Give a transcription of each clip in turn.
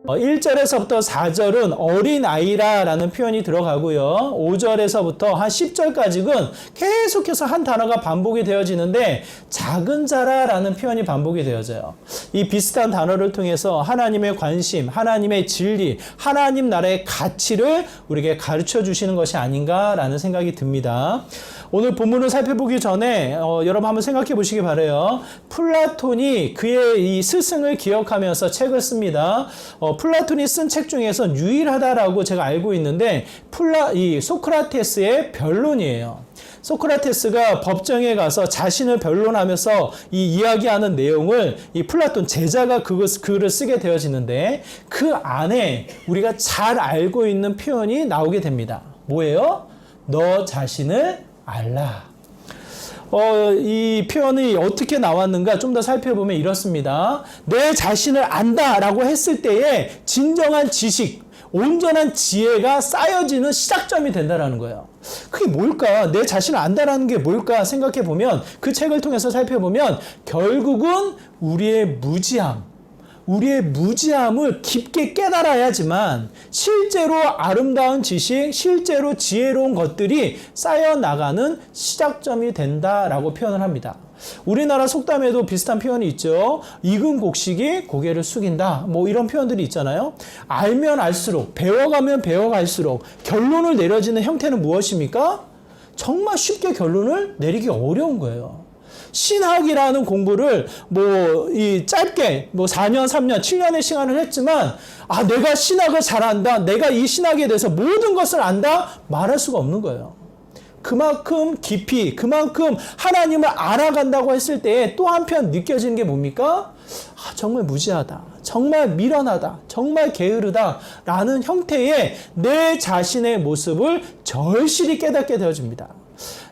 1절에서부터 4절은 어린아이라 라는 표현이 들어가고요. 5절에서부터 한 10절까지는 계속해서 한 단어가 반복이 되어지는데 작은 자라 라는 표현이 반복이 되어져요. 이 비슷한 단어를 통해서 하나님의 관심, 하나님의 진리, 하나님 나라의 가치를 우리에게 가르쳐 주시는 것이 아닌가 라는 생각이 듭니다. 오늘 본문을 살펴보기 전에 여러분 한번 생각해 보시기 바라요. 플라톤이 그의 이 스승을 기억하면서 책을 씁니다. 플라톤이 쓴 책 중에서 유일하다라고 제가 알고 있는데 이 소크라테스의 변론이에요. 소크라테스가 법정에 가서 자신을 변론하면서 이 이야기하는 내용을 이 플라톤 제자가 글을 쓰게 되어지는데 그 안에 우리가 잘 알고 있는 표현이 나오게 됩니다. 뭐예요? 너 자신을 알라. 이 표현이 어떻게 나왔는가 좀 더 살펴보면 이렇습니다. 내 자신을 안다라고 했을 때에 진정한 지식, 온전한 지혜가 쌓여지는 시작점이 된다라는 거예요. 그게 뭘까? 내 자신을 안다라는 게 뭘까 생각해 보면 그 책을 통해서 살펴보면 결국은 우리의 무지함을 깊게 깨달아야지만 실제로 아름다운 지식, 실제로 지혜로운 것들이 쌓여나가는 시작점이 된다라고 표현을 합니다. 우리나라 속담에도 비슷한 표현이 있죠. 익은 곡식이 고개를 숙인다. 뭐 이런 표현들이 있잖아요. 알면 알수록, 배워가면 배워갈수록 결론을 내려지는 형태는 무엇입니까? 정말 쉽게 결론을 내리기 어려운 거예요. 신학이라는 공부를 짧게 4년, 3년, 7년의 시간을 했지만 내가 신학을 잘 안다. 내가 이 신학에 대해서 모든 것을 안다. 말할 수가 없는 거예요. 그만큼 깊이, 그만큼 하나님을 알아간다고 했을 때 또 한편 느껴지는 게 뭡니까? 정말 무지하다. 정말 미련하다. 정말 게으르다. 라는 형태의 내 자신의 모습을 절실히 깨닫게 되어집니다.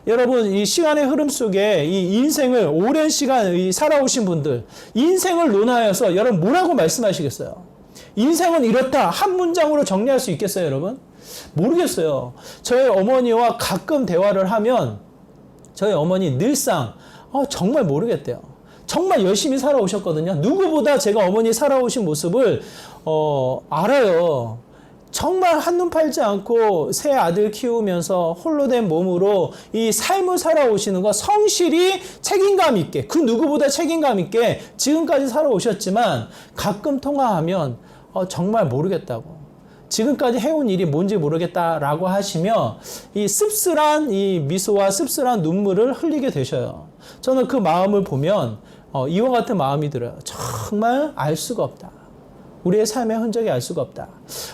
여러분, 이 시간의 흐름 속에 이 인생을 오랜 시간 살아오신 분들, 인생을 논하여서 여러분 뭐라고 말씀하시겠어요? 인생은 이렇다. 한 문장으로 정리할 수 있겠어요, 여러분? 모르겠어요. 저희 어머니와 가끔 대화를 하면 저희 어머니 늘상 정말 모르겠대요. 정말 열심히 살아오셨거든요. 누구보다 제가 어머니 살아오신 모습을 알아요. 정말 한눈 팔지 않고 새 아들 키우면서 홀로 된 몸으로 이 삶을 살아오시는 거 성실히 책임감 있게, 그 누구보다 책임감 있게 지금까지 살아오셨지만 가끔 통화하면 정말 모르겠다고, 지금까지 해온 일이 뭔지 모르겠다라고 하시며 이 씁쓸한 이 미소와 씁쓸한 눈물을 흘리게 되셔요. 저는 그 마음을 보면 이와 같은 마음이 들어요. 정말 알 수가 없다. 우리의 삶의 흔적이 알 수가 없다.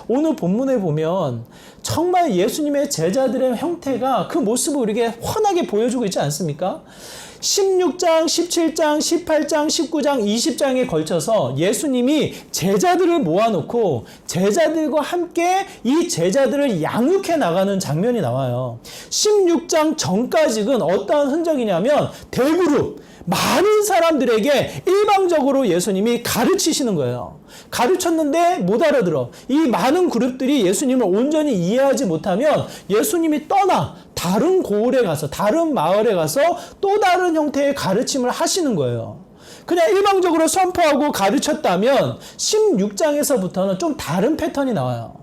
오늘 본문에 보면 정말 예수님의 제자들의 형태가 그 모습을 우리에게 환하게 보여주고 있지 않습니까? 16장, 17장, 18장, 19장, 20장에 걸쳐서 예수님이 제자들을 모아놓고 제자들과 함께 이 제자들을 양육해 나가는 장면이 나와요. 16장 전까지는 어떠한 흔적이냐면 대그룹, 많은 사람들에게 일방적으로 예수님이 가르치시는 거예요. 가르쳤는데 못 알아들어. 이 많은 그룹들이 예수님을 온전히 이해하지 못하면 예수님이 떠나 다른 고을에 가서, 다른 마을에 가서 또 다른 형태의 가르침을 하시는 거예요. 그냥 일방적으로 선포하고 가르쳤다면 16장에서부터는 좀 다른 패턴이 나와요.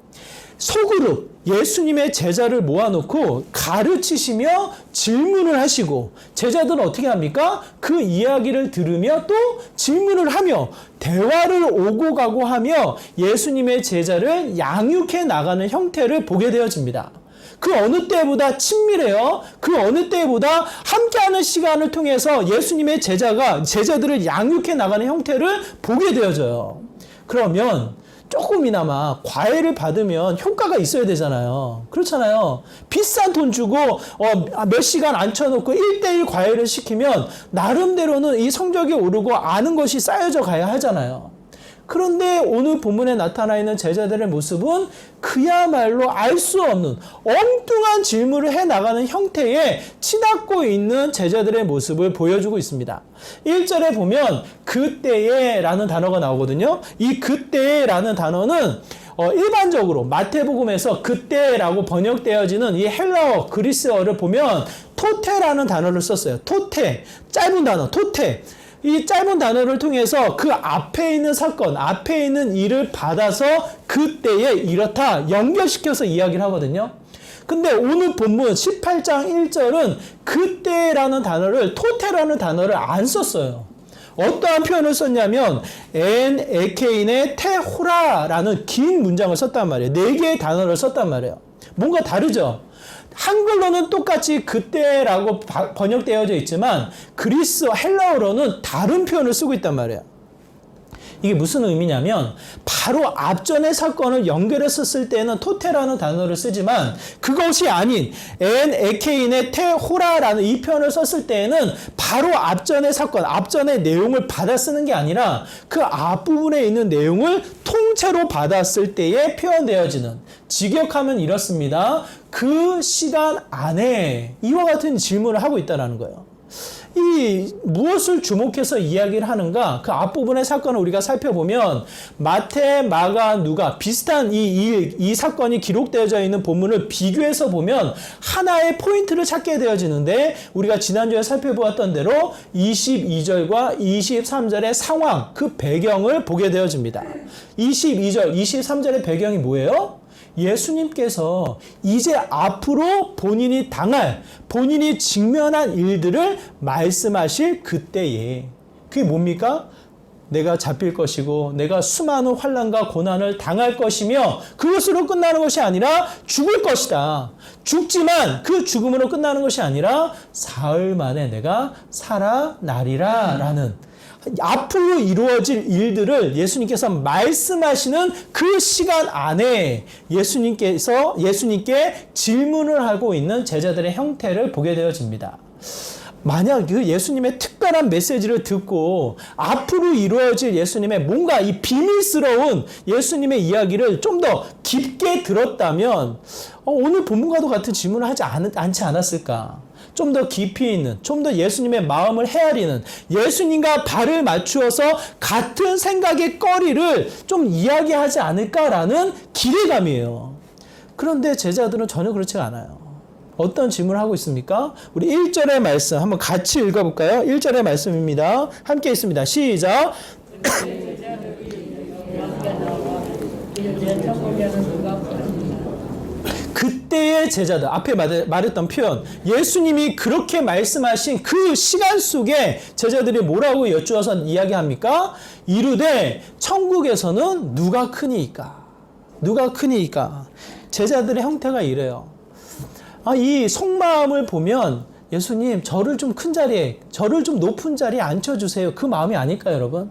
소그룹, 예수님의 제자를 모아놓고 가르치시며 질문을 하시고, 제자들은 어떻게 합니까? 그 이야기를 들으며 또 질문을 하며 대화를 오고 가고 하며 예수님의 제자를 양육해 나가는 형태를 보게 되어집니다. 그 어느 때보다 친밀해요. 그 어느 때보다 함께하는 시간을 통해서 예수님의 제자들을 양육해 나가는 형태를 보게 되어져요. 그러면 조금이나마 과외를 받으면 효과가 있어야 되잖아요. 그렇잖아요. 비싼 돈 주고 몇 시간 앉혀놓고 1:1 과외를 시키면 나름대로는 이 성적이 오르고 아는 것이 쌓여져 가야 하잖아요. 그런데 오늘 본문에 나타나 있는 제자들의 모습은 그야말로 알 수 없는 엉뚱한 질문을 해나가는 형태의 치닫고 있는 제자들의 모습을 보여주고 있습니다. 1절에 보면 그때에 라는 단어가 나오거든요. 이 그때에 라는 단어는 일반적으로 마태복음에서 그때라고 번역되어지는 이 헬라어, 그리스어를 보면 토테라는 단어를 썼어요. 토테, 짧은 단어, 토테. 이 짧은 단어를 통해서 그 앞에 있는 사건, 앞에 있는 일을 받아서 그때에 이렇다 연결시켜서 이야기를 하거든요. 근데 오늘 본문 18장 1절은 그때라는 단어를, 토테라는 단어를 안 썼어요. 어떠한 표현을 썼냐면 엔 에케인의 테호라라는 긴 문장을 썼단 말이에요. 4개의 단어를 썼단 말이에요. 뭔가 다르죠? 한글로는 똑같이 그때라고 번역되어져 있지만 그리스 헬라어로는 다른 표현을 쓰고 있단 말이에요. 이게 무슨 의미냐면 바로 앞전의 사건을 연결했었을 때는 토테라는 단어를 쓰지만 그것이 아닌 엔 에케인의 테호라라는 이 표현을 썼을 때에는 바로 앞전의 사건, 앞전의 내용을 받아 쓰는 게 아니라 그 앞부분에 있는 내용을 통째로 받았을 때에 표현되어지는, 직역하면 이렇습니다. 그 시간 안에 이와 같은 질문을 하고 있다는 거예요. 이 무엇을 주목해서 이야기를 하는가? 그 앞부분의 사건을 우리가 살펴보면 마태, 마가, 누가 비슷한 이 사건이 기록되어져 있는 본문을 비교해서 보면 하나의 포인트를 찾게 되어지는데 우리가 지난주에 살펴보았던 대로 22절과 23절의 상황, 그 배경을 보게 되어집니다. 22절, 23절의 배경이 뭐예요? 예수님께서 이제 앞으로 본인이 당할, 본인이 직면한 일들을 말씀하실 그때에, 그게 뭡니까? 내가 잡힐 것이고 내가 수많은 환난과 고난을 당할 것이며 그것으로 끝나는 것이 아니라 죽을 것이다. 죽지만 그 죽음으로 끝나는 것이 아니라 사흘 만에 내가 살아나리라 라는 앞으로 이루어질 일들을 예수님께서 말씀하시는 그 시간 안에 예수님께 질문을 하고 있는 제자들의 형태를 보게 되어집니다. 만약 그 예수님의 특별한 메시지를 듣고 앞으로 이루어질 예수님의 뭔가 이 비밀스러운 예수님의 이야기를 좀 더 깊게 들었다면 오늘 본문과도 같은 질문을 하지 않지 않았을까? 좀 더 깊이 있는, 좀 더 예수님의 마음을 헤아리는, 예수님과 발을 맞추어서 같은 생각의 거리를 좀 이야기하지 않을까라는 기대감이에요. 그런데 제자들은 전혀 그렇지 않아요. 어떤 질문을 하고 있습니까? 우리 1절의 말씀 한번 같이 읽어볼까요? 1절의 말씀입니다. 함께 있습니다. 시작! 그때의 제자들, 앞에 말했던 표현, 예수님이 그렇게 말씀하신 그 시간 속에 제자들이 뭐라고 여쭈어서 이야기합니까? 이르되 천국에서는 누가 크니이까? 누가 크니이까? 제자들의 형태가 이래요. 이 속마음을 보면 예수님 저를 좀 큰 자리에, 저를 좀 높은 자리에 앉혀주세요. 그 마음이 아닐까요, 여러분?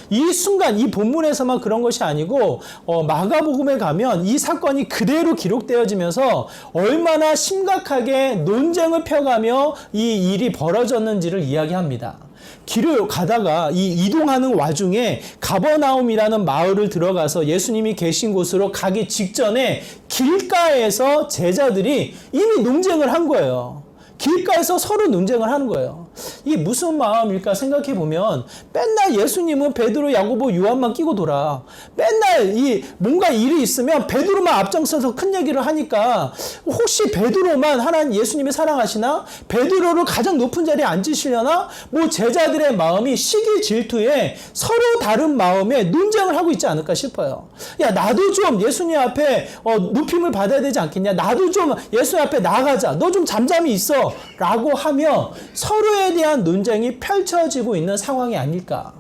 이 순간, 이 본문에서만 그런 것이 아니고 마가복음에 가면 이 사건이 그대로 기록되어지면서 얼마나 심각하게 논쟁을 펴가며 이 일이 벌어졌는지를 이야기합니다. 길을 가다가 이동하는 와중에 가버나움이라는 마을을 들어가서 예수님이 계신 곳으로 가기 직전에 길가에서 제자들이 이미 논쟁을 한 거예요. 길가에서 서로 논쟁을 하는 거예요. 이게 무슨 마음일까 생각해 보면 맨날 예수님은 베드로, 야고보, 요한만 끼고 돌아. 맨날 뭔가 일이 있으면 베드로만 앞장서서 큰 얘기를 하니까 혹시 베드로만 하나님 예수님이 사랑하시나? 베드로를 가장 높은 자리에 앉으시려나? 뭐 제자들의 마음이 시기 질투에 서로 다른 마음에 논쟁을 하고 있지 않을까 싶어요. 야, 나도 좀 예수님 앞에 높임을 받아야 되지 않겠냐? 나도 좀 예수님 앞에 나아가자. 너 좀 잠잠히 있어. 라고 하며 서로에 대한 논쟁이 펼쳐지고 있는 상황이 아닐까.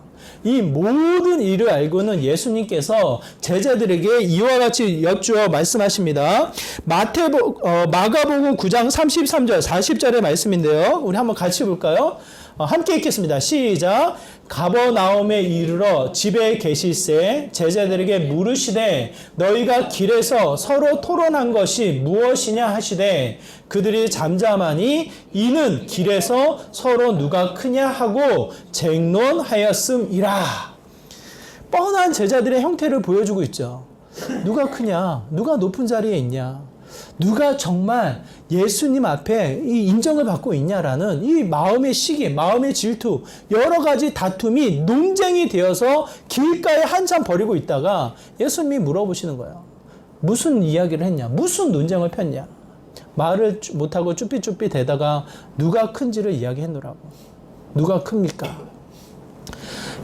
이 모든 일을 알고는 예수님께서 제자들에게 이와 같이 여쭈어 말씀하십니다. 마가복음 9장 33절 40절의 말씀인데요. 우리 한번 같이 볼까요? 함께 읽겠습니다. 시작. 가버나움에 이르러 집에 계실새 제자들에게 물으시되 너희가 길에서 서로 토론한 것이 무엇이냐 하시되 그들이 잠잠하니 이는 길에서 서로 누가 크냐 하고 쟁론하였음이라. 뻔한 제자들의 형태를 보여주고 있죠. 누가 크냐? 누가 높은 자리에 있냐? 누가 정말 예수님 앞에 이 인정을 받고 있냐라는 이 마음의 시기, 마음의 질투, 여러 가지 다툼이 논쟁이 되어서 길가에 한참 벌이고 있다가 예수님이 물어보시는 거예요. 무슨 이야기를 했냐? 무슨 논쟁을 폈냐? 말을 못하고 쭈삣쭈삣 대다가 누가 큰지를 이야기했노라고. 누가 큽니까?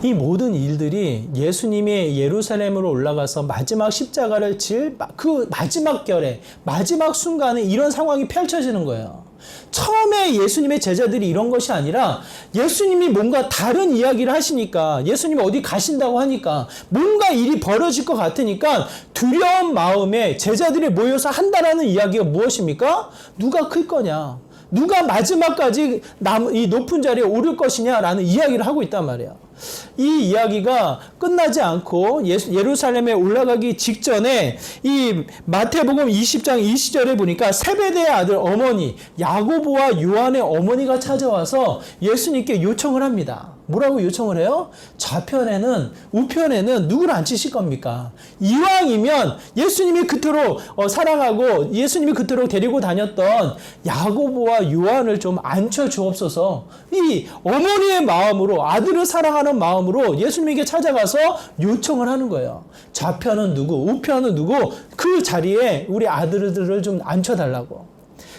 이 모든 일들이 예수님이 예루살렘으로 올라가서 마지막 십자가를 질 그 마지막 결에, 마지막 순간에 이런 상황이 펼쳐지는 거예요. 처음에 예수님의 제자들이 이런 것이 아니라 예수님이 뭔가 다른 이야기를 하시니까, 예수님이 어디 가신다고 하니까 뭔가 일이 벌어질 것 같으니까 두려운 마음에 제자들이 모여서 한다라는 이야기가 무엇입니까? 누가 클 거냐? 누가 마지막까지 이 높은 자리에 오를 것이냐라는 이야기를 하고 있단 말이에요. 이 이야기가 끝나지 않고 예루살렘에 올라가기 직전에 이 마태복음 20장 20절에 보니까 세베대의 아들 어머니 야고보와 요한의 어머니가 찾아와서 예수님께 요청을 합니다. 뭐라고 요청을 해요? 좌편에는 우편에는 누구를 앉히실 겁니까? 이왕이면 예수님이 그토록 사랑하고 예수님이 그토록 데리고 다녔던 야고보와 요한을 좀 앉혀 주옵소서. 이 어머니의 마음으로, 아들을 사랑하는 마음으로 예수님에게 찾아가서 요청을 하는 거예요. 좌편은 누구, 우편은 누구, 그 자리에 우리 아들들을 좀 앉혀달라고.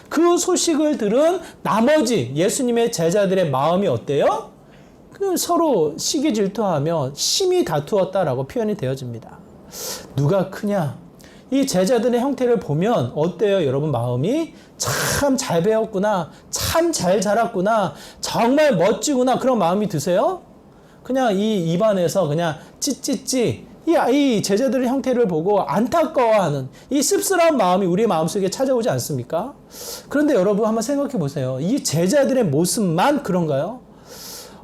그 소식을 들은 나머지 예수님의 제자들의 마음이 어때요? 서로 시기 질투하며 심히 다투었다라고 표현이 되어집니다. 누가 크냐? 이 제자들의 형태를 보면 어때요? 여러분 마음이 참 잘 배웠구나, 참 잘 자랐구나, 정말 멋지구나, 그런 마음이 드세요? 그냥 이 입안에서 그냥 찌찌찌 이 제자들의 형태를 보고 안타까워하는 이 씁쓸한 마음이 우리 마음속에 찾아오지 않습니까? 그런데 여러분 한번 생각해 보세요. 이 제자들의 모습만 그런가요?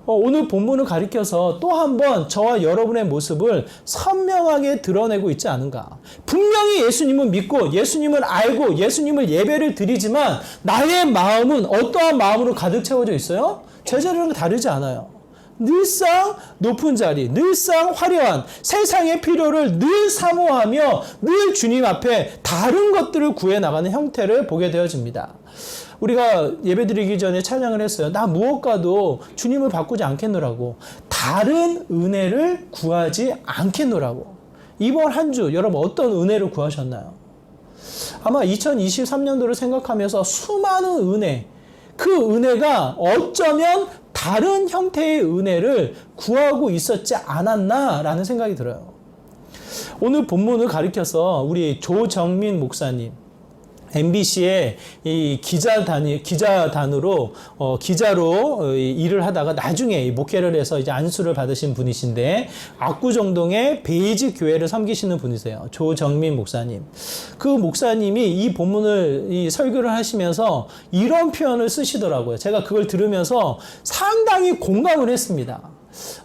오늘 본문을 가리켜서 또 한 번 저와 여러분의 모습을 선명하게 드러내고 있지 않은가. 분명히 예수님은 믿고 예수님을 알고 예수님을 예배를 드리지만 나의 마음은 어떠한 마음으로 가득 채워져 있어요? 제자들은 다르지 않아요. 늘상 높은 자리, 늘상 화려한 세상의 필요를 늘 사모하며 늘 주님 앞에 다른 것들을 구해 나가는 형태를 보게 되어집니다. 우리가 예배드리기 전에 찬양을 했어요. 나 무엇과도 주님을 바꾸지 않겠노라고. 다른 은혜를 구하지 않겠노라고. 이번 한 주 여러분 어떤 은혜를 구하셨나요? 아마 2023년도를 생각하면서 수많은 은혜, 그 은혜가 어쩌면 다른 형태의 은혜를 구하고 있었지 않았나라는 생각이 들어요. 오늘 본문을 가리켜서 우리 조정민 목사님, MBC의 이 기자로 일을 하다가 나중에 목회를 해서 이제 안수를 받으신 분이신데 압구정동의 베이지 교회를 섬기시는 분이세요. 조정민 목사님. 그 목사님이 이 본문을 설교를 하시면서 이런 표현을 쓰시더라고요. 제가 그걸 들으면서 상당히 공감을 했습니다.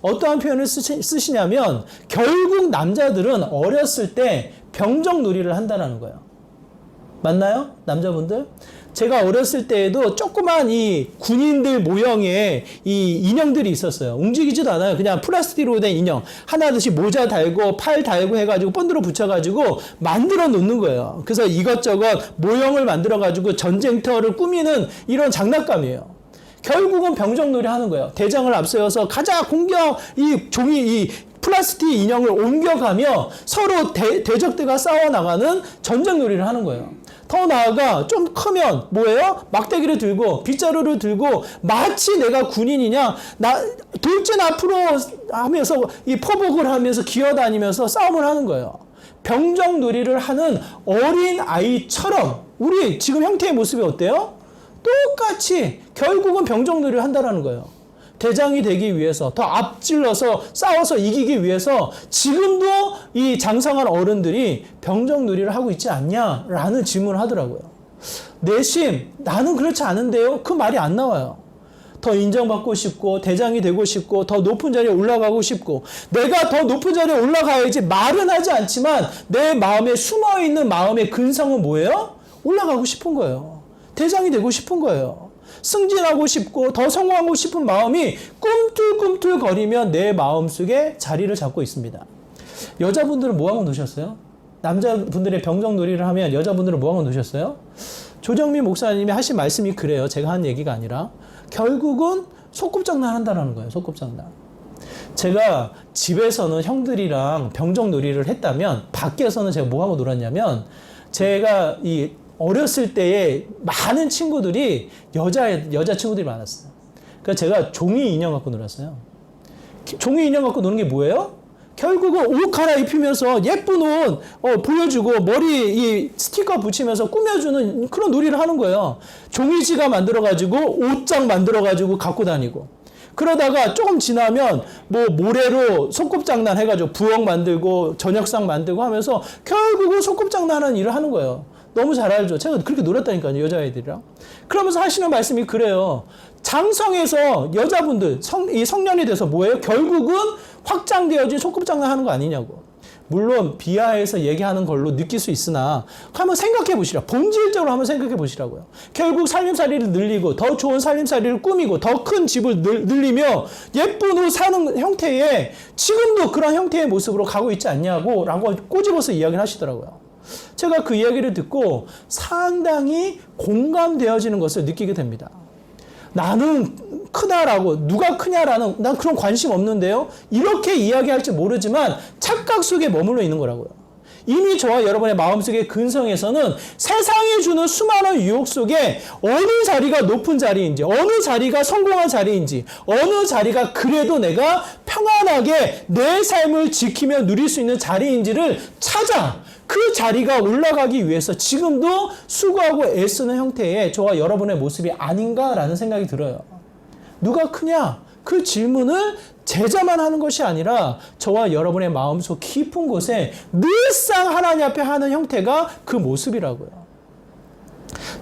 어떠한 표현을 쓰시냐면 결국 남자들은 어렸을 때 병정놀이를 한다는 거예요. 맞나요? 남자분들? 제가 어렸을 때에도 조그만 이 군인들 모형의 이 인형들이 있었어요. 움직이지도 않아요. 그냥 플라스틱으로 된 인형. 하나씩 모자 달고 팔 달고 해가지고 본드로 붙여가지고 만들어 놓는 거예요. 그래서 이것저것 모형을 만들어가지고 전쟁터를 꾸미는 이런 장난감이에요. 결국은 병정놀이 하는 거예요. 대장을 앞세워서 가자 공격! 이 플라스틱 인형을 옮겨가며 서로 대적들과 싸워나가는 전쟁놀이를 하는 거예요. 더 나아가 좀 크면 뭐예요? 막대기를 들고 빗자루를 들고 마치 내가 군인이냐 돌진 앞으로 하면서 이 포복을 하면서 기어다니면서 싸움을 하는 거예요. 병정놀이를 하는 어린 아이처럼 우리 지금 형태의 모습이 어때요? 똑같이 결국은 병정놀이를 한다는 거예요. 대장이 되기 위해서 더 앞질러서 싸워서 이기기 위해서 지금도 이 장성한 어른들이 병정놀이를 하고 있지 않냐라는 질문을 하더라고요. 내심 나는 그렇지 않은데요? 그 말이 안 나와요. 더 인정받고 싶고 대장이 되고 싶고 더 높은 자리에 올라가고 싶고 내가 더 높은 자리에 올라가야지 말은 하지 않지만 내 마음에 숨어있는 마음의 근성은 뭐예요? 올라가고 싶은 거예요. 대장이 되고 싶은 거예요. 승진하고 싶고 더 성공하고 싶은 마음이 꿈틀꿈틀거리며 내 마음속에 자리를 잡고 있습니다. 여자분들은 뭐하고 노셨어요? 남자분들의 병정놀이를 하면 여자분들은 뭐하고 노셨어요? 조정민 목사님이 하신 말씀이 그래요. 제가 한 얘기가 아니라 결국은 소꿉장난 한다는 거예요. 소꿉장난. 제가 집에서는 형들이랑 병정놀이를 했다면 밖에서는 제가 뭐하고 놀았냐면 제가 어렸을 때에 많은 친구들이 여자 친구들이 많았어요. 그래서 제가 종이 인형 갖고 놀았어요. 종이 인형 갖고 노는 게 뭐예요? 결국은 옷 갈아입히면서 예쁜 옷 보여주고 머리 이 스티커 붙이면서 꾸며주는 그런 놀이를 하는 거예요. 종이지가 만들어가지고 옷장 만들어가지고 갖고 다니고, 그러다가 조금 지나면 뭐 모래로 소꿉장난 해가지고 부엌 만들고 저녁상 만들고 하면서 결국은 소꿉장난하는 일을 하는 거예요. 너무 잘 알죠. 제가 그렇게 놀았다니까요, 여자아이들이랑. 그러면서 하시는 말씀이 그래요. 장성에서 여자분들 이 성년이 돼서 뭐예요? 결국은 확장되어진 소꿉장난 하는 거 아니냐고. 물론 비하해서 얘기하는 걸로 느낄 수 있으나 한번 생각해 보시라. 본질적으로 한번 생각해 보시라고요. 결국 살림살이를 늘리고 더 좋은 살림살이를 꾸미고 더 큰 집을 늘리며 예쁜 옷 사는 형태의, 지금도 그런 형태의 모습으로 가고 있지 않냐고 라고 꼬집어서 이야기를 하시더라고요. 제가 그 이야기를 듣고 상당히 공감되어지는 것을 느끼게 됩니다. 나는 크다라고, 누가 크냐라는, 난 그런 관심 없는데요, 이렇게 이야기할지 모르지만 착각 속에 머물러 있는 거라고요. 이미 저와 여러분의 마음속의 근성에서는 세상이 주는 수많은 유혹 속에 어느 자리가 높은 자리인지, 어느 자리가 성공한 자리인지, 어느 자리가 그래도 내가 평안하게 내 삶을 지키며 누릴 수 있는 자리인지를 찾아 그 자리가 올라가기 위해서 지금도 수고하고 애쓰는 형태의 저와 여러분의 모습이 아닌가라는 생각이 들어요. 누가 크냐? 그 질문을 제자만 하는 것이 아니라 저와 여러분의 마음속 깊은 곳에 늘상 하나님 앞에 하는 형태가 그 모습이라고요.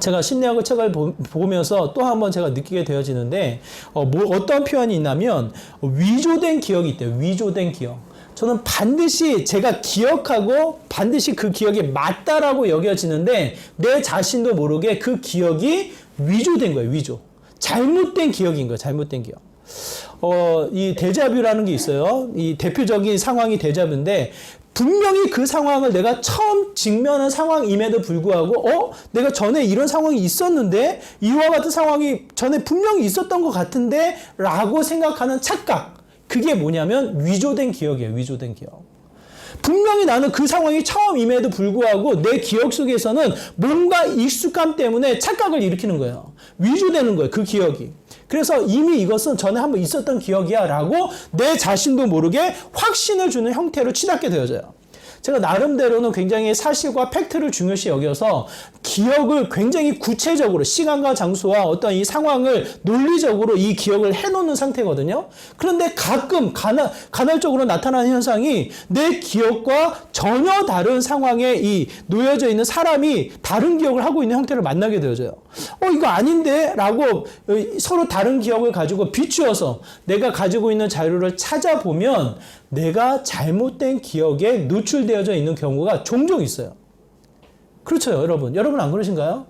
제가 심리학의 책을 보면서 또 한 번 제가 느끼게 되어지는데 어떤 표현이 있냐면 위조된 기억이 있대요. 위조된 기억. 저는 반드시 제가 기억하고 반드시 그 기억이 맞다라고 여겨지는데 내 자신도 모르게 그 기억이 위조된 거예요. 위조. 잘못된 기억인 거예요. 잘못된 기억. 이 데자뷰라는 게 있어요. 이 대표적인 상황이 데자뷰인데 분명히 그 상황을 내가 처음 직면한 상황임에도 불구하고 내가 전에 이런 상황이 있었는데 이와 같은 상황이 전에 분명히 있었던 것 같은데 라고 생각하는 착각. 그게 뭐냐면 위조된 기억이에요. 위조된 기억. 분명히 나는 그 상황이 처음임에도 불구하고 내 기억 속에서는 뭔가 익숙함 때문에 착각을 일으키는 거예요. 위조되는 거예요. 그 기억이. 그래서 이미 이것은 전에 한번 있었던 기억이야 라고 내 자신도 모르게 확신을 주는 형태로 치닫게 되어져요. 제가 나름대로는 굉장히 사실과 팩트를 중요시 여겨서 기억을 굉장히 구체적으로 시간과 장소와 어떤 이 상황을 논리적으로 이 기억을 해놓는 상태거든요. 그런데 가끔 간헐적으로 나타나는 현상이 내 기억과 전혀 다른 상황에 이 놓여져 있는 사람이 다른 기억을 하고 있는 형태를 만나게 되어져요. 이거 아닌데? 라고 서로 다른 기억을 가지고 비추어서 내가 가지고 있는 자료를 찾아보면 내가 잘못된 기억에 노출되어져 있는 경우가 종종 있어요. 그렇죠, 여러분. 여러분 안 그러신가요?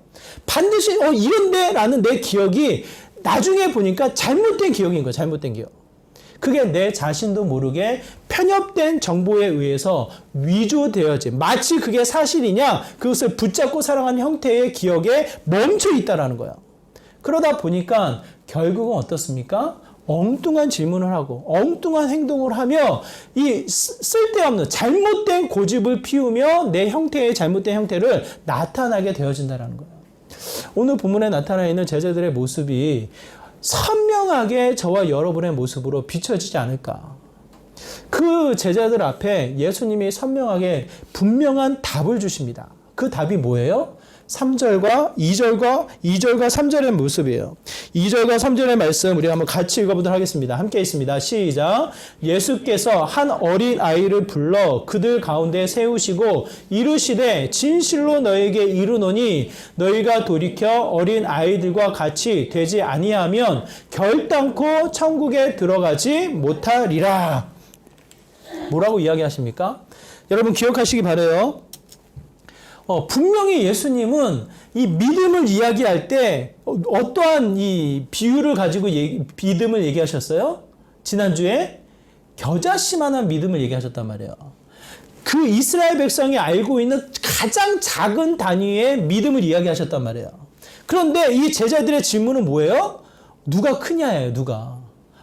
반드시 이런데 라는 내 기억이 나중에 보니까 잘못된 기억인 거예요. 잘못된 기억. 그게 내 자신도 모르게 편협된 정보에 의해서 위조되어진, 마치 그게 사실이냐 그것을 붙잡고 살아가는 형태의 기억에 멈춰 있다라는 거예요. 그러다 보니까 결국은 어떻습니까? 엉뚱한 질문을 하고 엉뚱한 행동을 하며 이 쓸데없는 잘못된 고집을 피우며 내 형태의 잘못된 형태를 나타나게 되어진다는 거예요. 오늘 본문에 나타나 있는 제자들의 모습이 선명하게 저와 여러분의 모습으로 비춰지지 않을까. 그 제자들 앞에 예수님이 선명하게 분명한 답을 주십니다. 그 답이 뭐예요? 3절과 2절과 3절의 모습이에요. 2절과 3절의 말씀 우리 한번 같이 읽어보도록 하겠습니다. 함께 있습니다. 시작. 예수께서 한 어린 아이를 불러 그들 가운데 세우시고 이르시되 진실로 너에게 이르노니 너희가 돌이켜 어린 아이들과 같이 되지 아니하면 결단코 천국에 들어가지 못하리라. 뭐라고 이야기하십니까? 여러분 기억하시기 바라요. 분명히 예수님은 이 믿음을 이야기할 때 어떠한 이 비유를 가지고 믿음을 얘기하셨어요? 지난주에 겨자씨만한 믿음을 얘기하셨단 말이에요. 그 이스라엘 백성이 알고 있는 가장 작은 단위의 믿음을 이야기하셨단 말이에요. 그런데 이 제자들의 질문은 뭐예요? 누가 크냐예요, 누가.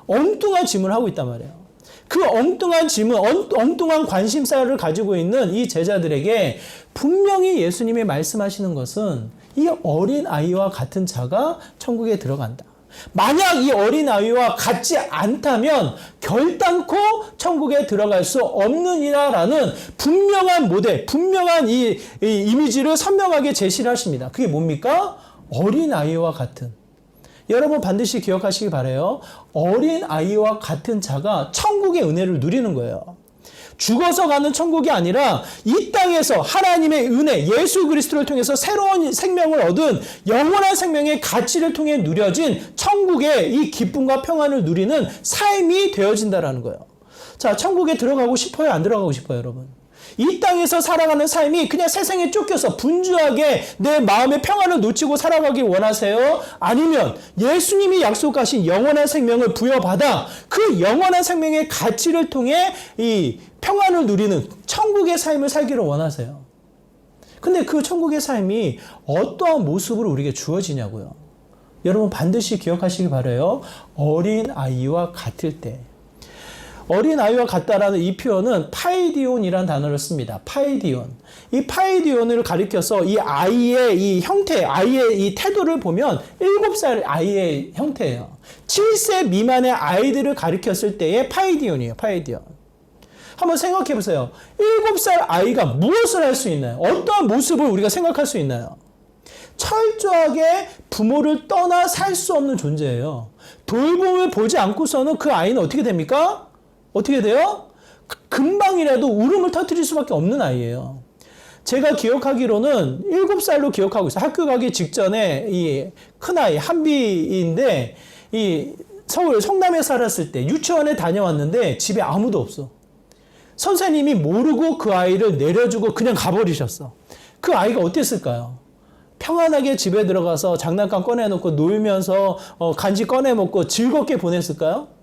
엉뚱한 질문을 하고 있단 말이에요. 그 엉뚱한 질문, 엉뚱한 관심사를 가지고 있는 이 제자들에게 분명히 예수님이 말씀하시는 것은 이 어린 아이와 같은 자가 천국에 들어간다. 만약 이 어린아이와 같지 않다면 결단코 천국에 들어갈 수 없느니라라는 분명한 모델, 분명한 이 이미지를 선명하게 제시를 하십니다. 그게 뭡니까? 어린아이와 같은. 여러분 반드시 기억하시기 바라요. 어린아이와 같은 자가 천국의 은혜를 누리는 거예요. 죽어서 가는 천국이 아니라 이 땅에서 하나님의 은혜, 예수 그리스도를 통해서 새로운 생명을 얻은 영원한 생명의 가치를 통해 누려진 천국의 이 기쁨과 평안을 누리는 삶이 되어진다는 거예요. 자, 천국에 들어가고 싶어요? 안 들어가고 싶어요, 여러분? 이 땅에서 살아가는 삶이 그냥 세상에 쫓겨서 분주하게 내 마음의 평안을 놓치고 살아가길 원하세요? 아니면 예수님이 약속하신 영원한 생명을 부여받아 그 영원한 생명의 가치를 통해 이 평안을 누리는 천국의 삶을 살기를 원하세요? 근데 그 천국의 삶이 어떠한 모습으로 우리에게 주어지냐고요. 여러분 반드시 기억하시기 바라요. 어린아이와 같을 때. 어린아이와 같다라는 이 표현은 파이디온이라는 단어를 씁니다. 파이디온. 이 파이디온을 가리켜서 이 아이의 이 형태, 아이의 이 태도를 보면 7살 아이의 형태예요. 7세 미만의 아이들을 가리켰을 때의 파이디온이에요. 파이디온. 한번 생각해 보세요. 7살 아이가 무엇을 할 수 있나요? 어떠한 모습을 우리가 생각할 수 있나요? 철저하게 부모를 떠나 살 수 없는 존재예요. 돌봄을 보지 않고서는 그 아이는 어떻게 됩니까? 어떻게 돼요? 금방이라도 울음을 터뜨릴 수밖에 없는 아이예요. 제가 기억하기로는 7살로 기억하고 있어요. 학교 가기 직전에 이 큰아이, 한비인데, 이 서울 성남에 살았을 때 유치원에 다녀왔는데 집에 아무도 없어. 선생님이 모르고 그 아이를 내려주고 그냥 가버리셨어. 그 아이가 어땠을까요? 평안하게 집에 들어가서 장난감 꺼내놓고 놀면서 간식 꺼내먹고 즐겁게 보냈을까요?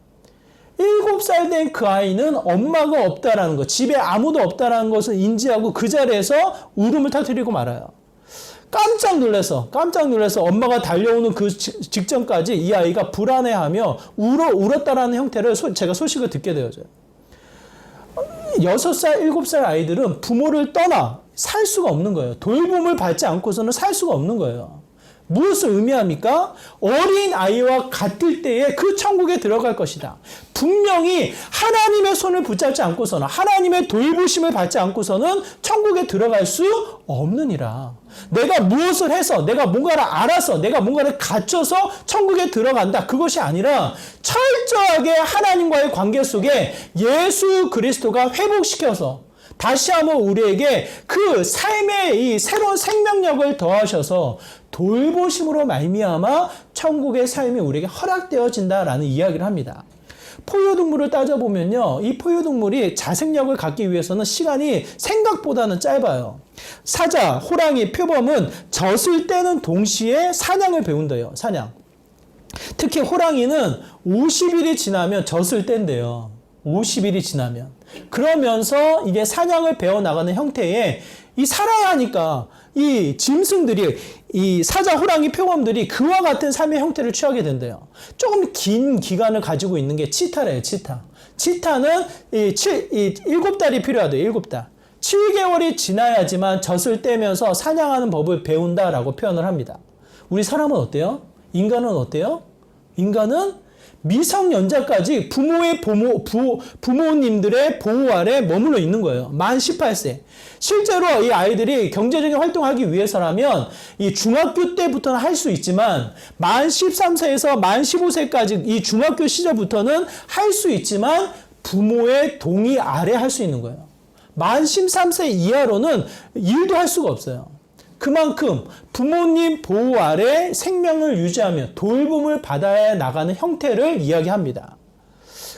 7살 된 그 아이는 엄마가 없다라는 것, 집에 아무도 없다라는 것을 인지하고 그 자리에서 울음을 터뜨리고 말아요. 깜짝 놀라서 엄마가 달려오는 그 직전까지 이 아이가 불안해하며 울었다라는 형태를 제가 소식을 듣게 되어져요. 6살, 7살 아이들은 부모를 떠나 살 수가 없는 거예요. 돌봄을 받지 않고서는 살 수가 없는 거예요. 무엇을 의미합니까? 어린 아이와 같을 때에 그 천국에 들어갈 것이다. 분명히 하나님의 손을 붙잡지 않고서는, 하나님의 돌보심을 받지 않고서는 천국에 들어갈 수 없느니라. 내가 무엇을 해서, 내가 뭔가를 알아서, 내가 뭔가를 갖춰서 천국에 들어간다. 그것이 아니라 철저하게 하나님과의 관계 속에 예수 그리스도가 회복시켜서 다시 한번 우리에게 그 삶의 이 새로운 생명력을 더하셔서 돌보심으로 말미암아 천국의 삶이 우리에게 허락되어진다라는 이야기를 합니다. 포유동물을 따져보면요. 이 포유동물이 자생력을 갖기 위해서는 시간이 생각보다는 짧아요. 사자, 호랑이, 표범은 젖을 떼는 동시에 사냥을 배운대요. 사냥. 특히 호랑이는 50일이 지나면 젖을 뗀대요. 50일이 지나면. 그러면서 이게 사냥을 배워나가는 형태의 이 살아야 하니까 이 짐승들이 이 사자, 호랑이, 표범들이 그와 같은 삶의 형태를 취하게 된대요. 조금 긴 기간을 가지고 있는 게 치타래요. 치타. 치타는 7달이 필요하대요. 7달. 7개월이 지나야지만 젖을 떼면서 사냥하는 법을 배운다라고 표현을 합니다. 우리 사람은 어때요? 인간은 어때요? 인간은 미성년자까지 부모님들의 보호 아래 머물러 있는 거예요. 만 18세. 실제로 이 아이들이 경제적인 활동하기 위해서라면 이 중학교 때부터는 할 수 있지만 만 13세에서 만 15세까지 이 중학교 시절부터는 할 수 있지만 부모의 동의 아래 할 수 있는 거예요. 만 13세 이하로는 일도 할 수가 없어요. 그만큼 부모님 보호 아래 생명을 유지하며 돌봄을 받아야 나가는 형태를 이야기합니다.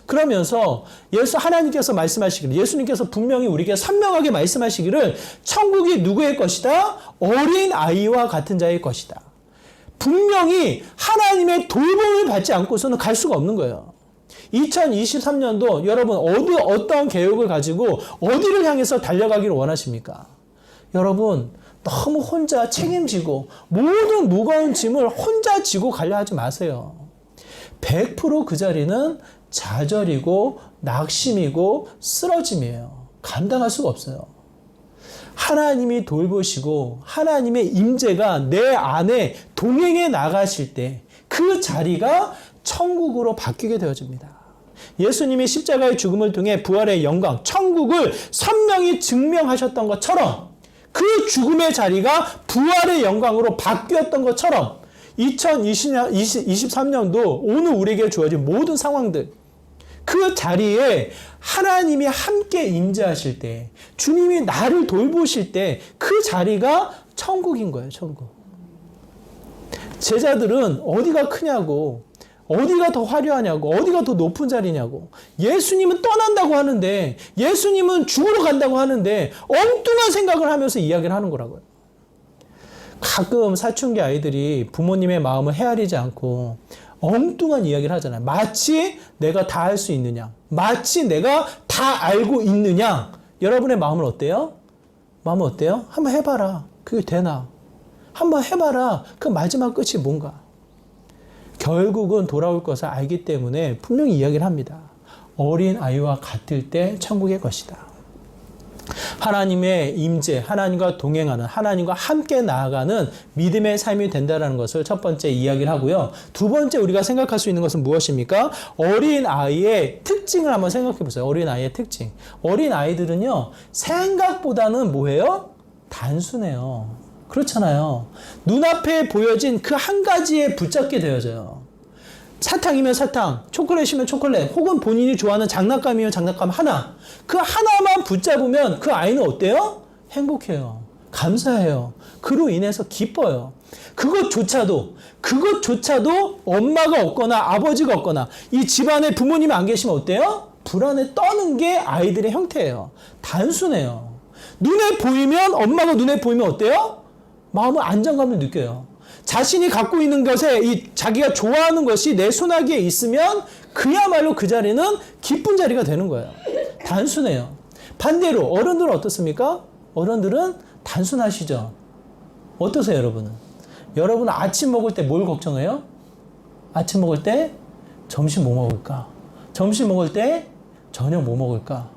그러면서 하나님께서 말씀하시기를, 예수님께서 분명히 우리에게 선명하게 말씀하시기를 천국이 누구의 것이다? 어린 아이와 같은 자의 것이다. 분명히 하나님의 돌봄을 받지 않고서는 갈 수가 없는 거예요. 2023년도 여러분 어떤 계획을 가지고 어디를 향해서 달려가기를 원하십니까? 여러분 너무 혼자 책임지고 모든 무거운 짐을 혼자 지고 가려 하지 마세요. 100% 그 자리는 좌절이고 낙심이고 쓰러짐이에요. 감당할 수가 없어요. 하나님이 돌보시고 하나님의 임재가 내 안에 동행해 나가실 때 그 자리가 천국으로 바뀌게 되어집니다. 예수님이 십자가의 죽음을 통해 부활의 영광, 천국을 선명히 증명하셨던 것처럼 그 죽음의 자리가 부활의 영광으로 바뀌었던 것처럼 2023년도 오늘 우리에게 주어진 모든 상황들, 그 자리에 하나님이 함께 임재하실 때, 주님이 나를 돌보실 때 그 자리가 천국인 거예요, 천국. 제자들은 어디가 크냐고, 어디가 더 화려하냐고, 어디가 더 높은 자리냐고. 예수님은 떠난다고 하는데, 예수님은 죽으러 간다고 하는데 엉뚱한 생각을 하면서 이야기를 하는 거라고요. 가끔 사춘기 아이들이 부모님의 마음을 헤아리지 않고 엉뚱한 이야기를 하잖아요. 마치 내가 다 할 수 있느냐, 마치 내가 다 알고 있느냐. 여러분의 마음은 어때요? 마음은 어때요? 한번 해봐라. 그게 되나? 한번 해봐라. 그 마지막 끝이 뭔가? 결국은 돌아올 것을 알기 때문에 분명히 이야기를 합니다. 어린 아이와 같을 때 천국의 것이다. 하나님의 임재, 하나님과 동행하는, 하나님과 함께 나아가는 믿음의 삶이 된다는 것을 첫 번째 이야기를 하고요. 두 번째 우리가 생각할 수 있는 것은 무엇입니까? 어린 아이의 특징을 한번 생각해 보세요. 어린 아이의 특징. 어린 아이들은요, 생각보다는 뭐예요? 단순해요. 그렇잖아요. 눈앞에 보여진 그 한 가지에 붙잡게 되어져요. 사탕이면 사탕, 초콜릿이면 초콜릿, 혹은 본인이 좋아하는 장난감이면 장난감 하나. 그 하나만 붙잡으면 그 아이는 어때요? 행복해요. 감사해요. 그로 인해서 기뻐요. 그것조차도 엄마가 없거나 아버지가 없거나 이 집안에 부모님이 안 계시면 어때요? 불안에 떠는 게 아이들의 형태예요. 단순해요. 눈에 보이면, 엄마가 눈에 보이면 어때요? 마음은 안정감을 느껴요. 자신이 갖고 있는 것에 자기가 좋아하는 것이 내 손아귀에 있으면 그야말로 그 자리는 기쁜 자리가 되는 거예요. 단순해요. 반대로 어른들은 어떻습니까? 어른들은 단순하시죠. 어떠세요, 여러분은? 여러분은 아침 먹을 때 뭘 걱정해요? 아침 먹을 때 점심 뭐 먹을까? 점심 먹을 때 저녁 뭐 먹을까?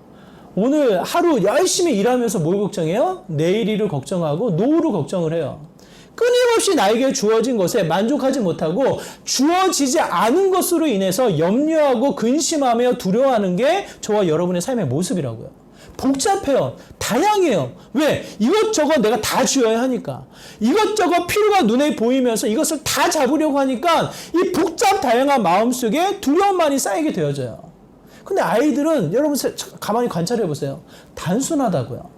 오늘 하루 열심히 일하면서 뭘 걱정해요? 내일 일을 걱정하고 노후를 걱정을 해요. 끊임없이 나에게 주어진 것에 만족하지 못하고 주어지지 않은 것으로 인해서 염려하고 근심하며 두려워하는 게 저와 여러분의 삶의 모습이라고요. 복잡해요. 다양해요. 왜? 이것저것 내가 다 쥐어야 하니까. 이것저것 필요가 눈에 보이면서 이것을 다 잡으려고 하니까 이 복잡 다양한 마음속에 두려움만이 쌓이게 되어져요. 근데 아이들은 여러분 가만히 관찰해 보세요. 단순하다고요.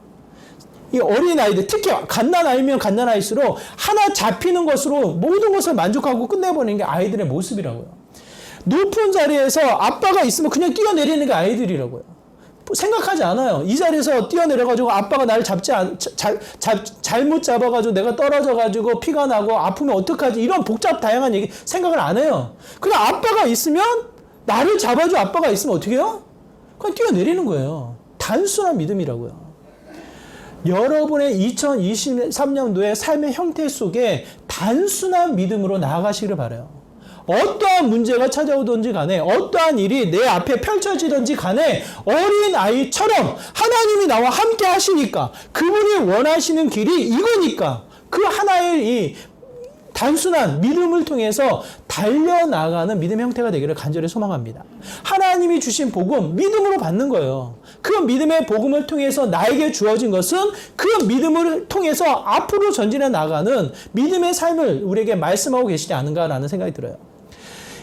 이 어린 아이들, 특히 갓난아이면 갓난아이일수록 하나 잡히는 것으로 모든 것을 만족하고 끝내버리는 게 아이들의 모습이라고요. 높은 자리에서 아빠가 있으면 그냥 뛰어내리는 게 아이들이라고요. 생각하지 않아요. 이 자리에서 뛰어내려가지고 아빠가 나를 잘못 잡아가지고 내가 떨어져가지고 피가 나고 아프면 어떡하지? 이런 복잡 다양한 얘기 생각을 안 해요. 그냥 아빠가 있으면, 나를 잡아줘 아빠가 있으면 어떻게 해요? 그냥 뛰어내리는 거예요. 단순한 믿음이라고요. 여러분의 2023년도의 삶의 형태 속에 단순한 믿음으로 나아가시기를 바라요. 어떠한 문제가 찾아오든지 간에, 어떠한 일이 내 앞에 펼쳐지든지 간에 어린 아이처럼 하나님이 나와 함께 하시니까, 그분이 원하시는 길이 이거니까 그 하나의 이 단순한 믿음을 통해서 달려나가는 믿음의 형태가 되기를 간절히 소망합니다. 하나님이 주신 복음, 믿음으로 받는 거예요. 그 믿음의 복음을 통해서 나에게 주어진 것은 그 믿음을 통해서 앞으로 전진해 나가는 믿음의 삶을 우리에게 말씀하고 계시지 않은가라는 생각이 들어요.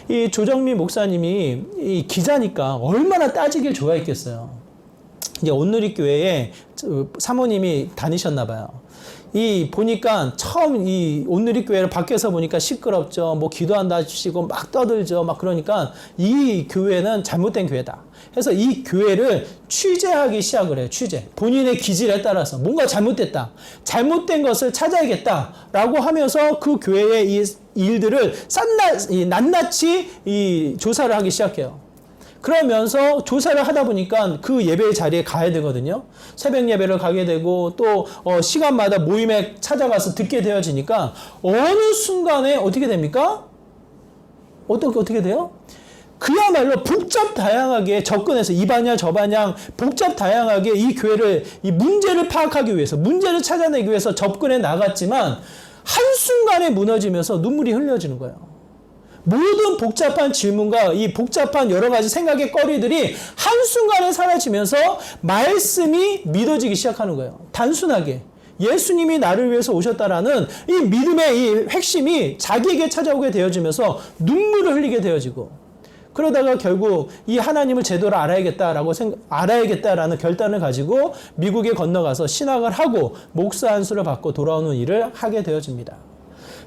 이 조정미 목사님이 이 기자니까 얼마나 따지길 좋아했겠어요. 이제 온누리교회에 사모님이 다니셨나 봐요. 보니까 처음 이 온누리교회를 밖에서 보니까 시끄럽죠. 뭐 기도한다 하시고 막 떠들죠. 막 그러니까 이 교회는 잘못된 교회다. 해서 이 교회를 취재하기 시작을 해요. 취재. 본인의 기질에 따라서 뭔가 잘못됐다. 잘못된 것을 찾아야겠다라고 하면서 그 교회의 이 일들을 낱낱이 조사를 하기 시작해요. 그러면서 조사를 하다 보니까 그 예배의 자리에 가야 되거든요. 새벽 예배를 가게 되고 또 시간마다 모임에 찾아가서 듣게 되어지니까 어느 순간에 어떻게 됩니까? 어떻게 돼요? 그야말로 복잡 다양하게 접근해서 이 반야 저 반야 복잡 다양하게 이 교회를, 이 문제를 파악하기 위해서, 문제를 찾아내기 위해서 접근해 나갔지만 한순간에 무너지면서 눈물이 흘려지는 거예요. 모든 복잡한 질문과 이 복잡한 여러 가지 생각의 거리들이 한순간에 사라지면서 말씀이 믿어지기 시작하는 거예요. 단순하게. 예수님이 나를 위해서 오셨다라는 이 믿음의 이 핵심이 자기에게 찾아오게 되어지면서 눈물을 흘리게 되어지고, 그러다가 결국 이 하나님을 제대로 알아야겠다라는 결단을 가지고 미국에 건너가서 신학을 하고 목사 안수를 받고 돌아오는 일을 하게 되어집니다.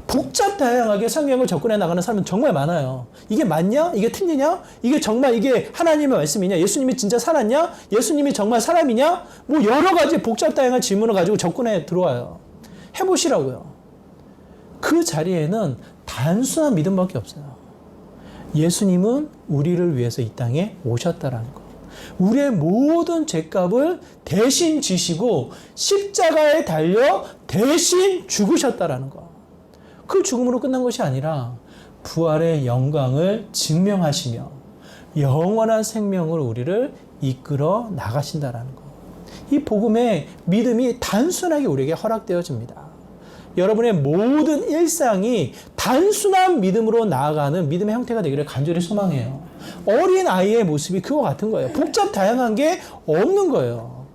복잡 다양하게 성경을 접근해 나가는 사람은 정말 많아요. 이게 맞냐? 이게 틀리냐? 이게 정말 이게 하나님의 말씀이냐? 예수님이 진짜 살았냐? 예수님이 정말 사람이냐? 뭐 여러 가지 복잡 다양한 질문을 가지고 접근해 들어와요. 해보시라고요. 그 자리에는 단순한 믿음밖에 없어요. 예수님은 우리를 위해서 이 땅에 오셨다라는 거. 우리의 모든 죄값을 대신 지시고 십자가에 달려 대신 죽으셨다라는 거. 그 죽음으로 끝난 것이 아니라 부활의 영광을 증명하시며 영원한 생명으로 우리를 이끌어 나가신다라는 것. 이 복음의 믿음이 단순하게 우리에게 허락되어집니다. 여러분의 모든 일상이 단순한 믿음으로 나아가는 믿음의 형태가 되기를 간절히 소망해요. 어린 아이의 모습이 그와 같은 거예요. 복잡 다양한 게 없는 거예요.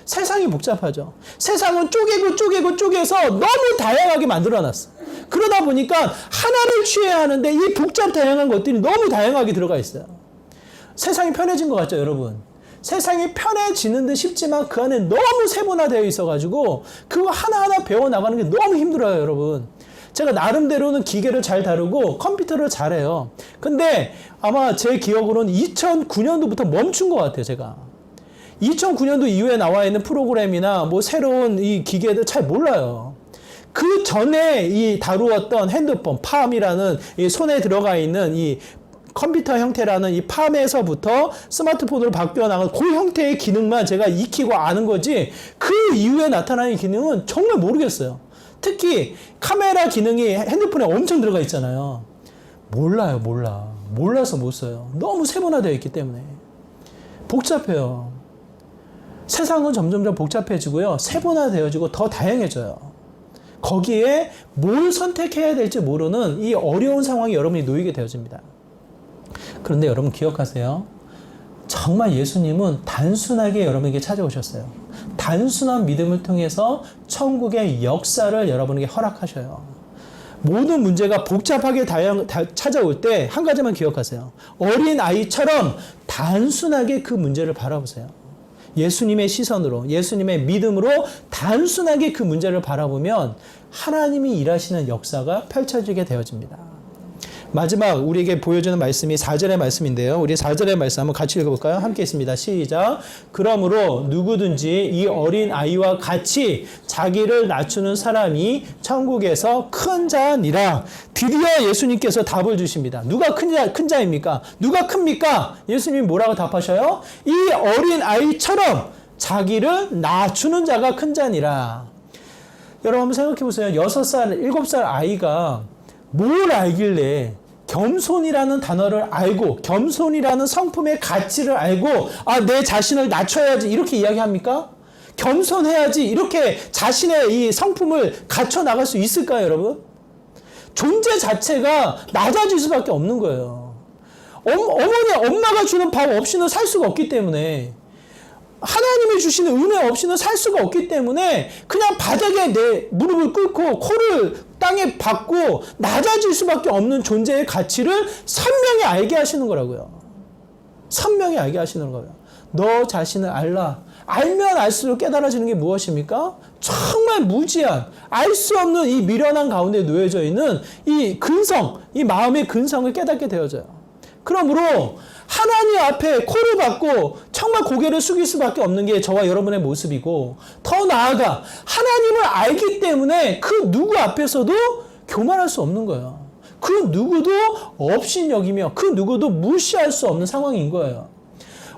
세상이 복잡하죠. 세상은 쪼개서 너무 다양하게 만들어놨어. 그러다 보니까 하나를 취해야 하는데 이 복잡 다양한 것들이 너무 다양하게 들어가 있어요. 세상이 편해진 것 같죠, 여러분? 세상이 편해지는 듯 싶지만 그 안에 너무 세분화되어 있어가지고 그거 하나하나 배워나가는 게 너무 힘들어요, 여러분. 제가 나름대로는 기계를 잘 다루고 컴퓨터를 잘해요. 근데 아마 제 기억으로는 2009년도부터 멈춘 것 같아요, 제가. 2009년도 이후에 나와 있는 프로그램이나 뭐 새로운 이 기계들 잘 몰라요. 그 전에 이 다루었던 핸드폰, 팜이라는 이 손에 들어가 있는 이 컴퓨터 형태라는 이 팜에서부터 스마트폰으로 바뀌어 나간 그 형태의 기능만 제가 익히고 아는 거지 그 이후에 나타나는 기능은 정말 모르겠어요. 특히 카메라 기능이 핸드폰에 엄청 들어가 있잖아요. 몰라서 못 써요. 너무 세분화되어 있기 때문에. 복잡해요. 세상은 점점 복잡해지고요. 세분화되어지고 더 다양해져요. 거기에 뭘 선택해야 될지 모르는 이 어려운 상황에 여러분이 놓이게 되어집니다. 그런데 여러분 기억하세요. 정말 예수님은 단순하게 여러분에게 찾아오셨어요. 단순한 믿음을 통해서 천국의 역사를 여러분에게 허락하셔요. 모든 문제가 복잡하게 찾아올 때 한 가지만 기억하세요. 어린 아이처럼 단순하게 그 문제를 바라보세요. 예수님의 시선으로, 예수님의 믿음으로 단순하게 그 문제를 바라보면 하나님이 일하시는 역사가 펼쳐지게 되어집니다. 마지막 우리에게 보여주는 말씀이 4절의 말씀인데요. 우리 4절의 말씀 한번 같이 읽어볼까요? 함께 있습니다. 시작. 그러므로 누구든지 이 어린 아이와 같이 자기를 낮추는 사람이 천국에서 큰 자니라. 드디어 예수님께서 답을 주십니다. 누가 큰 자입니까? 누가 큽니까? 예수님이 뭐라고 답하셔요? 이 어린 아이처럼 자기를 낮추는 자가 큰 자니라. 여러분 한번 생각해 보세요. 6살, 7살 아이가 뭘 알길래 겸손이라는 단어를 알고 겸손이라는 성품의 가치를 알고 내 자신을 낮춰야지 이렇게 이야기합니까? 겸손해야지 이렇게 자신의 이 성품을 갖춰 나갈 수 있을까요, 여러분? 존재 자체가 낮아질 수밖에 없는 거예요. 엄마가 주는 밥 없이는 살 수가 없기 때문에, 하나님이 주시는 은혜 없이는 살 수가 없기 때문에 그냥 바닥에 내 무릎을 꿇고 코를 땅에 박고 낮아질 수밖에 없는 존재의 가치를 선명히 알게 하시는 거라고요. 선명히 알게 하시는 거예요. 너 자신을 알라. 알면 알수록 깨달아지는 게 무엇입니까? 정말 무지한, 알 수 없는 이 미련한 가운데 놓여져 있는 이 근성, 이 마음의 근성을 깨닫게 되어져요. 그러므로 하나님 앞에 코를 박고 정말 고개를 숙일 수밖에 없는 게 저와 여러분의 모습이고, 더 나아가 하나님을 알기 때문에 그 누구 앞에서도 교만할 수 없는 거예요. 그 누구도 업신여기며 그 누구도 무시할 수 없는 상황인 거예요.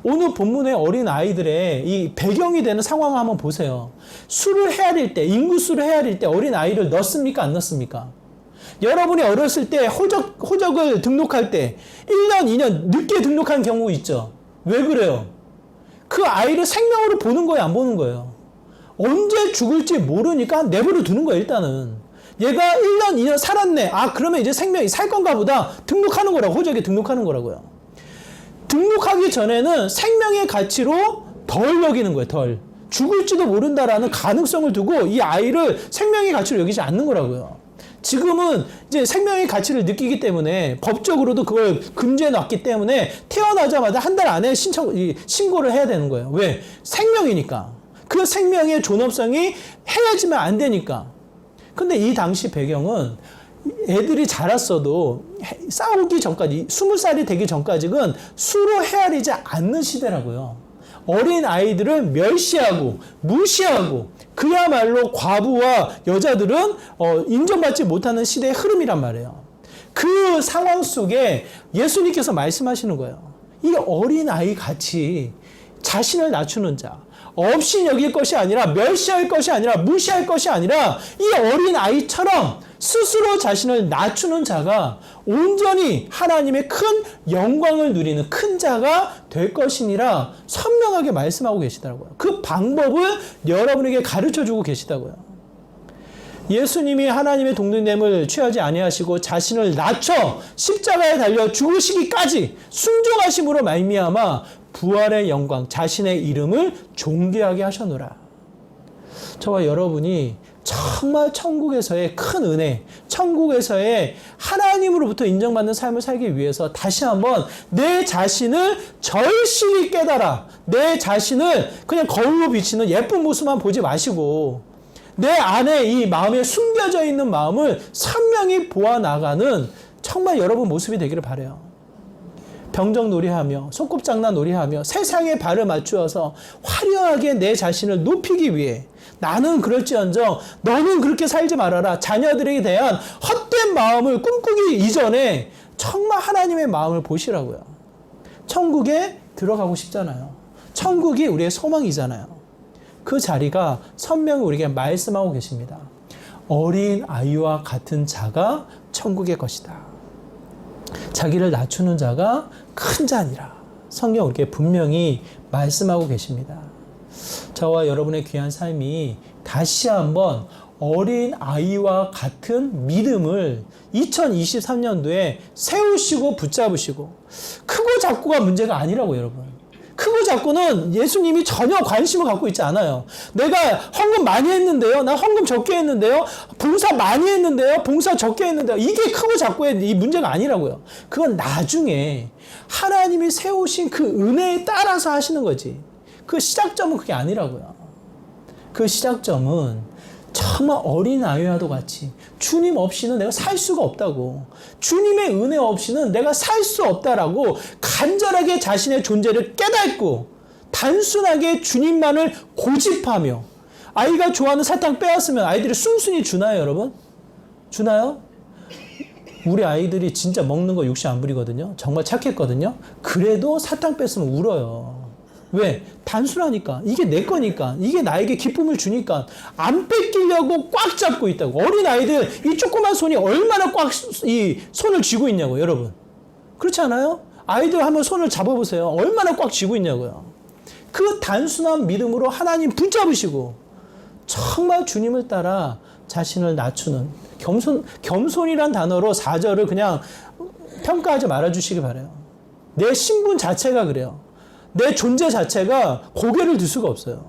오늘 본문의 어린 아이들의 이 배경이 되는 상황을 한번 보세요. 수를 헤아릴 때, 인구수를 헤아릴 때 어린 아이를 넣습니까? 안 넣습니까? 여러분이 어렸을 때 호적을 등록할 때 1년, 2년 늦게 등록한 경우 있죠. 왜 그래요? 그 아이를 생명으로 보는 거예요, 안 보는 거예요? 언제 죽을지 모르니까 내버려 두는 거예요, 일단은. 얘가 1년, 2년 살았네. 아, 그러면 이제 생명이 살 건가 보다. 등록하는 거라고. 호적에 등록하는 거라고요. 등록하기 전에는 생명의 가치로 덜 여기는 거예요. 덜. 죽을지도 모른다라는 가능성을 두고 이 아이를 생명의 가치로 여기지 않는 거라고요. 지금은 이제 생명의 가치를 느끼기 때문에 법적으로도 그걸 금지해 놨기 때문에 태어나자마자 한 달 안에 신고를 해야 되는 거예요. 왜? 생명이니까. 그 생명의 존엄성이 헤어지면 안 되니까. 근데 이 당시 배경은 애들이 자랐어도 싸우기 전까지, 20살이 되기 전까지는 수로 헤아리지 않는 시대라고요. 어린 아이들을 멸시하고 무시하고 그야말로 과부와 여자들은 인정받지 못하는 시대의 흐름이란 말이에요. 그 상황 속에 예수님께서 말씀하시는 거예요. 이 어린 아이 같이 자신을 낮추는 자, 없이 여길 것이 아니라 멸시할 것이 아니라 무시할 것이 아니라 이 어린 아이처럼 스스로 자신을 낮추는 자가 온전히 하나님의 큰 영광을 누리는 큰 자가 될 것이니라 선명하게 말씀하고 계시더라고요. 그 방법을 여러분에게 가르쳐주고 계시다고요. 예수님이 하나님의 동등됨을 취하지 아니하시고 자신을 낮춰 십자가에 달려 죽으시기까지 순종하심으로 말미암아 부활의 영광, 자신의 이름을 존귀하게 하셨노라. 저와 여러분이 정말 천국에서의 큰 은혜, 천국에서의 하나님으로부터 인정받는 삶을 살기 위해서 다시 한번 내 자신을 절실히 깨달아, 내 자신을 그냥 거울로 비치는 예쁜 모습만 보지 마시고 내 안에 이 마음에 숨겨져 있는 마음을 선명히 보아나가는 정말 여러분 모습이 되기를 바라요. 병정놀이하며 소꿉장난 놀이하며 세상에 발을 맞추어서 화려하게 내 자신을 높이기 위해 나는 그럴지언정 너는 그렇게 살지 말아라. 자녀들에 대한 헛된 마음을 꿈꾸기 이전에 정말 하나님의 마음을 보시라고요. 천국에 들어가고 싶잖아요. 천국이 우리의 소망이잖아요. 그 자리가 선명히 우리에게 말씀하고 계십니다. 어린 아이와 같은 자가 천국의 것이다. 자기를 낮추는 자가 큰 자니라. 성경 우리에게 분명히 말씀하고 계십니다. 저와 여러분의 귀한 삶이 다시 한번 어린 아이와 같은 믿음을 2023년도에 세우시고 붙잡으시고 크고 작고가 문제가 아니라고 여러분. 크고 작고는 예수님이 전혀 관심을 갖고 있지 않아요. 내가 헌금 많이 했는데요. 나 헌금 적게 했는데요. 봉사 많이 했는데요. 봉사 적게 했는데요. 이게 크고 작고의 이 문제가 아니라고요. 그건 나중에 하나님이 세우신 그 은혜에 따라서 하시는 거지. 그 시작점은 그게 아니라고요. 그 시작점은 정말 어린아이와도 같이 주님 없이는 내가 살 수가 없다고, 주님의 은혜 없이는 내가 살 수 없다라고 간절하게 자신의 존재를 깨닫고 단순하게 주님만을 고집하며, 아이가 좋아하는 사탕 빼앗으면 아이들이 순순히 주나요 여러분? 주나요? 우리 아이들이 진짜 먹는 거 욕심 안 부리거든요. 정말 착했거든요. 그래도 사탕 뺐으면 울어요. 왜? 단순하니까. 이게 내 거니까. 이게 나에게 기쁨을 주니까. 안 뺏기려고 꽉 잡고 있다고. 어린 아이들 이 조그만 손이 얼마나 꽉 이 손을 쥐고 있냐고 여러분. 그렇지 않아요? 아이들 한번 손을 잡아보세요. 얼마나 꽉 쥐고 있냐고요. 그 단순한 믿음으로 하나님 붙잡으시고 정말 주님을 따라 자신을 낮추는 겸손이란 단어로 4절을 그냥 평가하지 말아주시기 바라요. 내 신분 자체가 그래요. 내 존재 자체가 고개를 들 수가 없어요.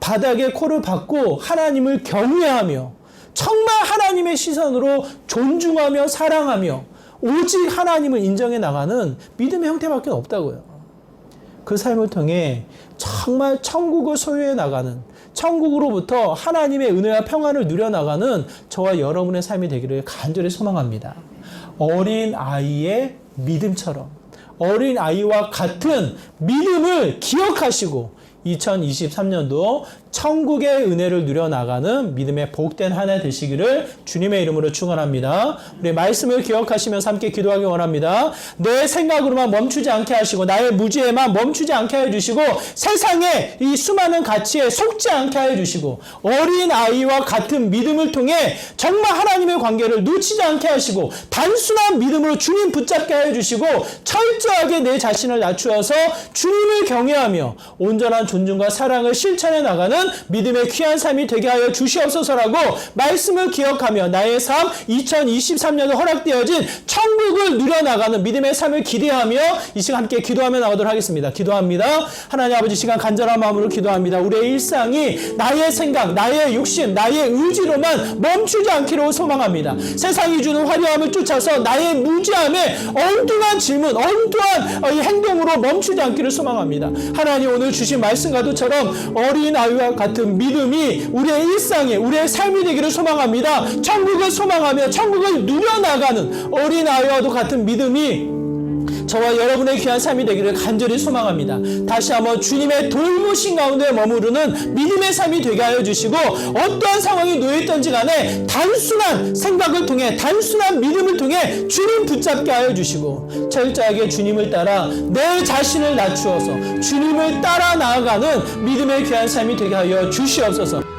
바닥에 코를 박고 하나님을 경외하며 정말 하나님의 시선으로 존중하며 사랑하며 오직 하나님을 인정해 나가는 믿음의 형태밖에 없다고요. 그 삶을 통해 정말 천국을 소유해 나가는, 천국으로부터 하나님의 은혜와 평안을 누려나가는 저와 여러분의 삶이 되기를 간절히 소망합니다. 어린 아이의 믿음처럼 어린 아이와 같은 믿음을 기억하시고 2023년도 천국의 은혜를 누려나가는 믿음의 복된 한 해 되시기를 주님의 이름으로 축원합니다. 우리 말씀을 기억하시면서 함께 기도하기 원합니다. 내 생각으로만 멈추지 않게 하시고 나의 무지에만 멈추지 않게 해주시고 세상의 이 수많은 가치에 속지 않게 해주시고 어린 아이와 같은 믿음을 통해 정말 하나님의 관계를 놓치지 않게 하시고 단순한 믿음으로 주님 붙잡게 해주시고 철저하게 내 자신을 낮추어서 주님을 경외하며 온전한 존중과 사랑을 실천해 나가는 믿음의 귀한 삶이 되게 하여 주시옵소서라고 말씀을 기억하며 나의 삶 2023년에 허락되어진 천국을 누려나가는 믿음의 삶을 기대하며 이 시간 함께 기도하며 나가도록 하겠습니다. 기도합니다. 하나님 아버지, 시간 간절한 마음으로 기도합니다. 우리의 일상이 나의 생각, 나의 욕심, 나의 의지로만 멈추지 않기를 소망합니다. 세상이 주는 화려함을 쫓아서 나의 무지함에 엉뚱한 질문, 엉뚱한 행동으로 멈추지 않기를 소망합니다. 하나님, 오늘 주신 말씀과도처럼 어린아이와 같은 믿음이 우리의 일상에, 우리의 삶이 되기를 소망합니다. 천국을 소망하며 천국을 누려나가는 어린아이와도 같은 믿음이 저와 여러분의 귀한 삶이 되기를 간절히 소망합니다. 다시 한번 주님의 돌보신 가운데 머무르는 믿음의 삶이 되게 하여 주시고, 어떠한 상황이 놓여있던지 간에 단순한 생각을 통해, 단순한 믿음을 통해 주님 붙잡게 하여 주시고, 철저하게 주님을 따라 내 자신을 낮추어서 주님을 따라 나아가는 믿음의 귀한 삶이 되게 하여 주시옵소서.